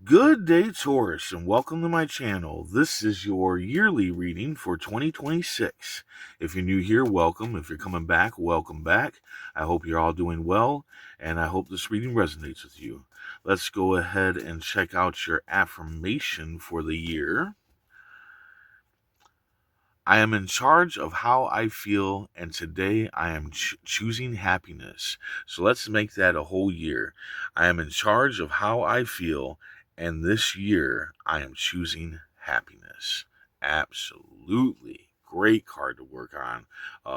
Good day, Taurus, and welcome to my channel. This is your yearly reading for 2026. If you're new here, welcome. If you're coming back, welcome back. I hope you're all doing well, and I hope this reading resonates with you. Let's go ahead and check out your affirmation for the year. I am in charge of how I feel, and today I am choosing happiness. So let's make that a whole year. I am in charge of how I feel, and this year I am choosing happiness. Absolutely. Great card to work on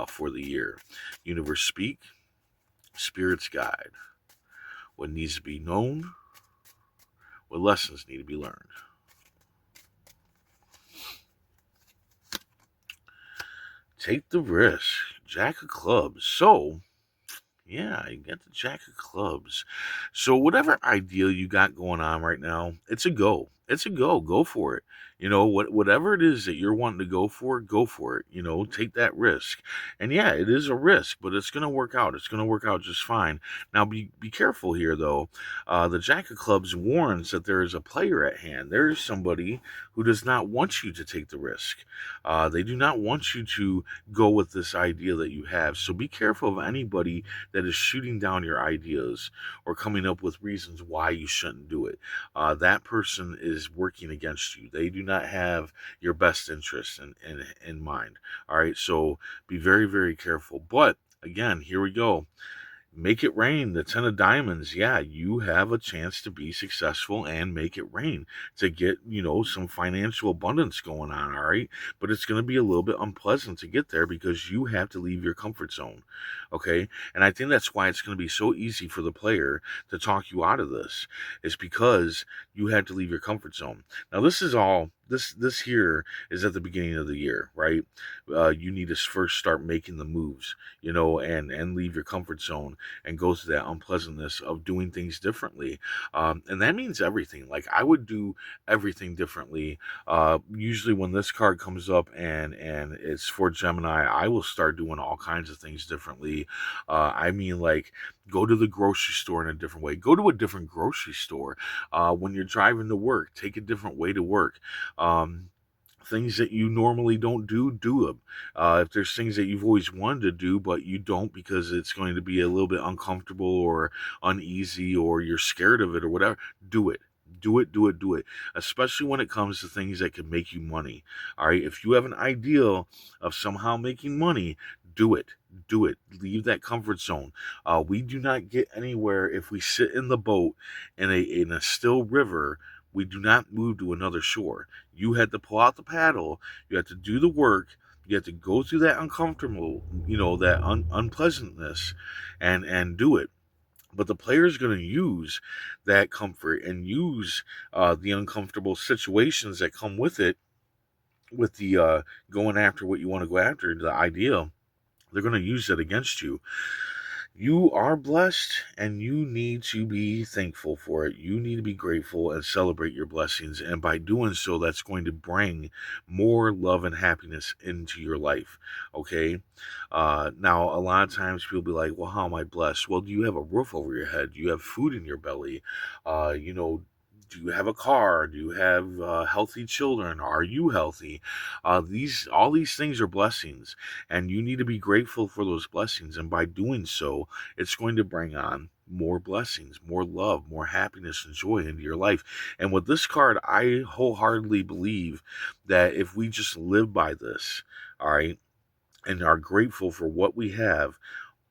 for the year. Universe speak, spirits guide. What needs to be known, what lessons need to be learned. Take the risk. Jack of clubs. So, yeah, I get the Jack of clubs. So whatever idea you got going on right now, it's a go. It's a go. Go for it. Whatever it is that you're wanting to go for it. Take that risk. And yeah, it is a risk, but it's gonna work out. It's gonna work out just fine. Now be careful here though. The Jack of clubs warns that there is a player at hand. There is somebody who does not want you to take the risk. They do not want you to go with this idea that you have. So be careful of anybody that is shooting down your ideas or coming up with reasons why you shouldn't do it. That person is working against you. They do not have your best interest in mind. All right, so be very, very careful. But again, here we go. Make it rain. The 10 of diamonds. Yeah, you have a chance to be successful and make it rain, to get, some financial abundance going on. All right. But it's going to be a little bit unpleasant to get there because you have to leave your comfort zone. Okay. And I think that's why it's going to be so easy for the player to talk you out of this, is because you had to leave your comfort zone. Now, this here is at the beginning of the year, right? You need to first start making the moves, and leave your comfort zone and go through that unpleasantness of doing things differently. And that means everything. Like, I would do everything differently. Usually when this card comes up and it's for Gemini, I will start doing all kinds of things differently. I mean, like, go to the grocery store in a different way. Go to a different grocery store. When you're driving to work, take a different way to work. Things that you normally don't do them. If there's things that you've always wanted to do but you don't because it's going to be a little bit uncomfortable or uneasy or you're scared of it or whatever, do it. Do it. Especially when it comes to things that can make you money. All right. If you have an ideal of somehow making money, do it. Do it. Leave that comfort zone. We do not get anywhere if we sit in the boat in a still river. We do not move to another shore. You had to pull out the paddle. You had to do the work. You had to go through that uncomfortable, that unpleasantness, and do it. But the player is going to use that comfort and use the uncomfortable situations that come with it, with the going after what you want to go after, the idea. They're going to use it against you. You are blessed and you need to be thankful for it. You need to be grateful and celebrate your blessings. And by doing so, that's going to bring more love and happiness into your life. Okay. Now, a lot of times people be like, well, how am I blessed? Well, do you have a roof over your head? Do you have food in your belly? Uh, you know, do you have a car? Do you have healthy children? Are you healthy? All these things are blessings, and you need to be grateful for those blessings. And by doing so, it's going to bring on more blessings, more love, more happiness and joy into your life. And with this card, I wholeheartedly believe that if we just live by this, all right, and are grateful for what we have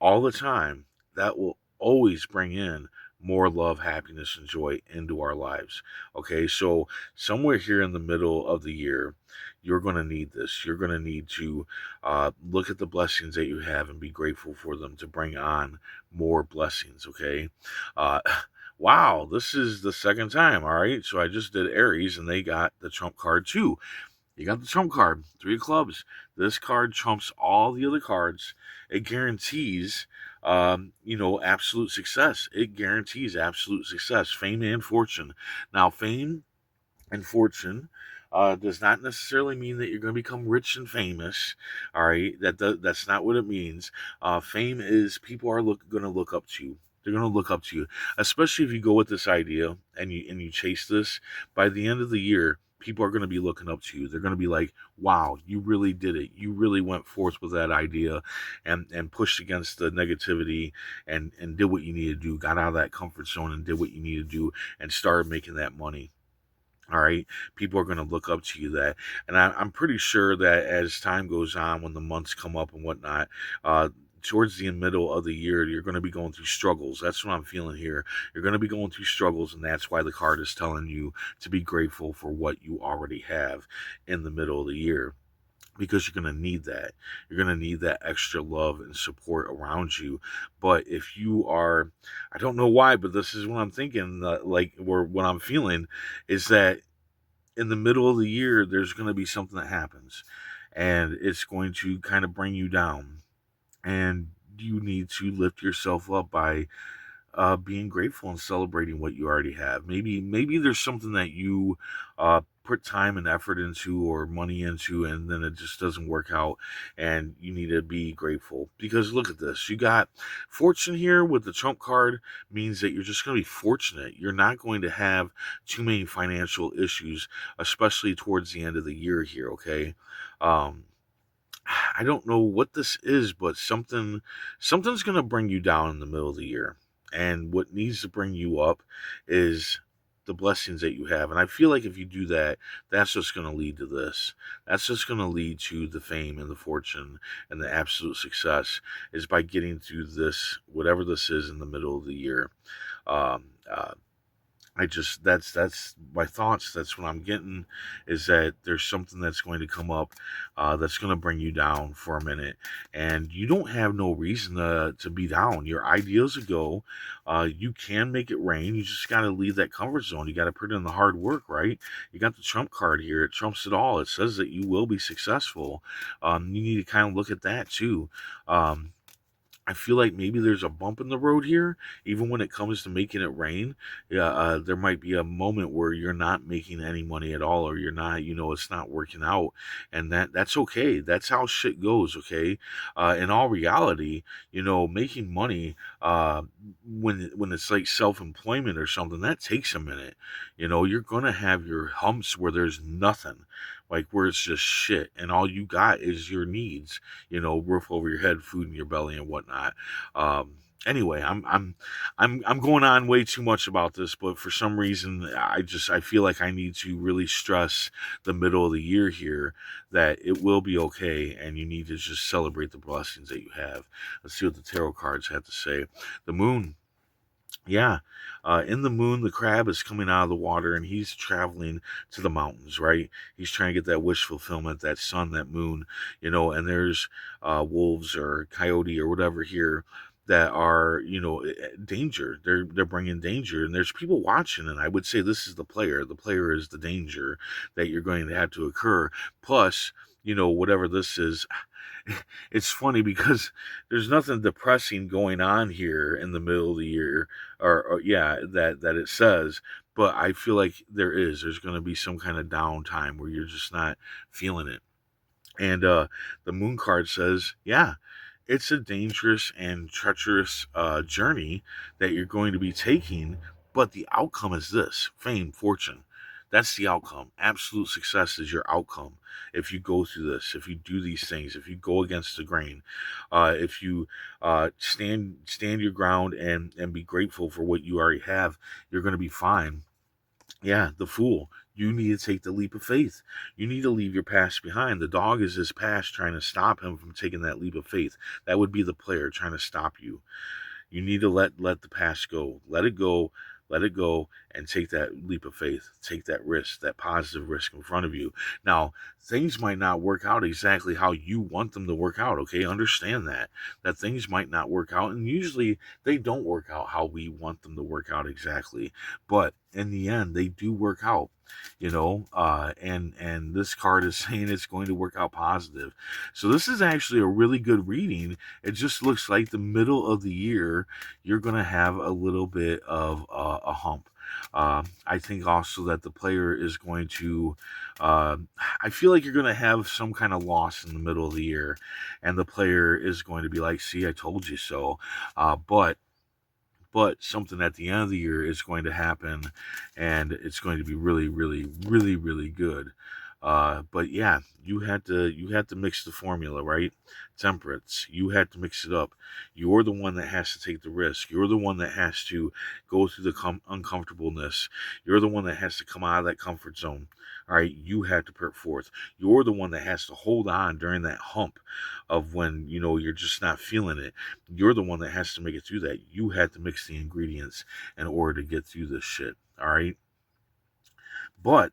all the time, that will always bring in more love, happiness, and joy into our lives. Okay, so somewhere here in the middle of the year, you're going to need this. You're going to need to look at the blessings that you have and be grateful for them to bring on more blessings. Okay. Uh, wow, this is the second time. All right, so I just did Aries and they got the trump card too. You got the trump card, 3 of clubs. This card trumps all the other cards. It guarantees, absolute success. It guarantees absolute success, fame and fortune. Now, fame and fortune does not necessarily mean that you're going to become rich and famous. All right, that's not what it means. Fame is people are going to look up to you. They're going to look up to you, especially if you go with this idea and you chase this. By the end of the year, people are going to be looking up to you. They're going to be like, "Wow, you really did it. You really went forth with that idea, and pushed against the negativity, and did what you needed to do. Got out of that comfort zone and did what you needed to do, and started making that money." All right, people are going to look up to you that, and I'm pretty sure that as time goes on, when the months come up and whatnot, uh, towards the middle of the year, you're going to be going through struggles. That's what I'm feeling here. You're going to be going through struggles, and that's why the card is telling you to be grateful for what you already have in the middle of the year, because you're going to need that. You're going to need that extra love and support around you. But if you are, I don't know why, but this is what I'm thinking, or what I'm feeling, is that in the middle of the year, there's going to be something that happens, and it's going to kind of bring you down. And you need to lift yourself up by being grateful and celebrating what you already have. Maybe there's something that you put time and effort into or money into, and then it just doesn't work out, and you need to be grateful. Because look at this, you got fortune here with the Trump card, means that you're just going to be fortunate. You're not going to have too many financial issues, especially towards the end of the year here. Okay. Um, I don't know what this is, but something's gonna bring you down in the middle of the year. And what needs to bring you up is the blessings that you have. And I feel like if you do that, that's just gonna lead to this. That's just gonna lead to the fame and the fortune and the absolute success, is by getting through this, whatever this is, in the middle of the year. Um, uh, I just that's my thoughts. That's what I'm getting, is that there's something that's going to come up, that's going to bring you down for a minute, and you don't have no reason to be down. Your ideas ago, you can make it rain. You just got to leave that comfort zone. You got to put in the hard work, right? You got the Trump card here. It trumps it all. It says that you will be successful. You need to kind of look at that too. Um, I feel like maybe there's a bump in the road here, even when it comes to making it rain. Yeah, there might be a moment where you're not making any money at all, or you're not, it's not working out, and that's okay. That's how shit goes. Okay, in all reality, making money, when it's like self-employment or something, that takes a minute. You're gonna have your humps where there's nothing, like where it's just shit, and all you got is your needs, roof over your head, food in your belly, and whatnot. Um, anyway, I'm going on way too much about this, but for some reason, I feel like I need to really stress the middle of the year here, that it will be okay, and you need to just celebrate the blessings that you have. Let's see what the tarot cards have to say. The moon. Yeah. In the moon, the crab is coming out of the water, and he's traveling to the mountains, right? He's trying to get that wish fulfillment, that sun, that moon, and there's wolves or coyote or whatever here that are, danger. They're bringing danger, and there's people watching, and I would say this is the player. The player is the danger that you're going to have to occur. Plus, whatever this is, it's funny because there's nothing depressing going on here in the middle of the year, or yeah, that it says, but I feel like there's going to be some kind of downtime where you're just not feeling it. And the moon card says, yeah, it's a dangerous and treacherous journey that you're going to be taking, but the outcome is this: fame, fortune. That's the outcome. Absolute success is your outcome. If you go through this, if you do these things, if you go against the grain, if you stand your ground and be grateful for what you already have, you're going to be fine. Yeah, the fool. You need to take the leap of faith. You need to leave your past behind. The dog is his past trying to stop him from taking that leap of faith. That would be the player trying to stop you. You need to let the past go. Let it go. Let it go, and take that leap of faith. Take that risk, that positive risk in front of you. Now, things might not work out exactly how you want them to work out, okay? Understand that things might not work out, and usually they don't work out how we want them to work out exactly. But in the end, they do work out, and this card is saying it's going to work out positive. So this is actually a really good reading. It just looks like the middle of the year, you're going to have a little bit of a hump. I think also that the player is going to, uh, I feel like you're going to have some kind of loss in the middle of the year, and the player is going to be like, see, I told you so. But but something at the end of the year is going to happen, and it's going to be really, really, really, really good. But yeah, you had to mix the formula, right? Temperance. You had to mix it up. You're the one that has to take the risk. You're the one that has to go through the uncomfortableness. You're the one that has to come out of that comfort zone. All right, you have to put forth. You're the one that has to hold on during that hump of when you're just not feeling it. You're the one that has to make it through that. You had to mix the ingredients in order to get through this shit. All right, but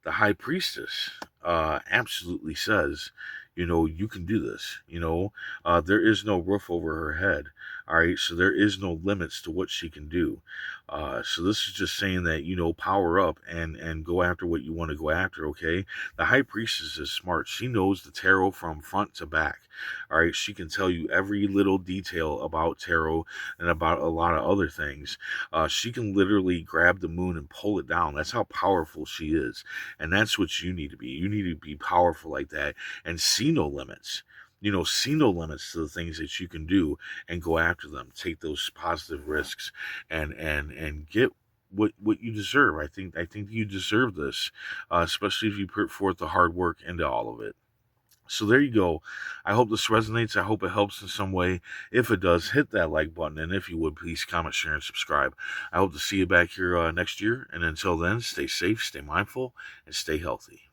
the high priestess absolutely says, you can do this. There is no roof over her head. All right, so there is no limits to what she can do. So this is just saying that power up and go after what you want to go after. Okay, the high priestess is smart. She knows the tarot from front to back. All right, she can tell you every little detail about tarot and about a lot of other things. She can literally grab the moon and pull it down. That's how powerful she is. And that's what you need to be. You need to be powerful like that and see no limits. See no limits to the things that you can do and go after them. Take those positive risks and get what you deserve. I think you deserve this, especially if you put forth the hard work into all of it. So there you go. I hope this resonates. I hope it helps in some way. If it does, hit that like button. And if you would, please comment, share, and subscribe. I hope to see you back here next year. And until then, stay safe, stay mindful, and stay healthy.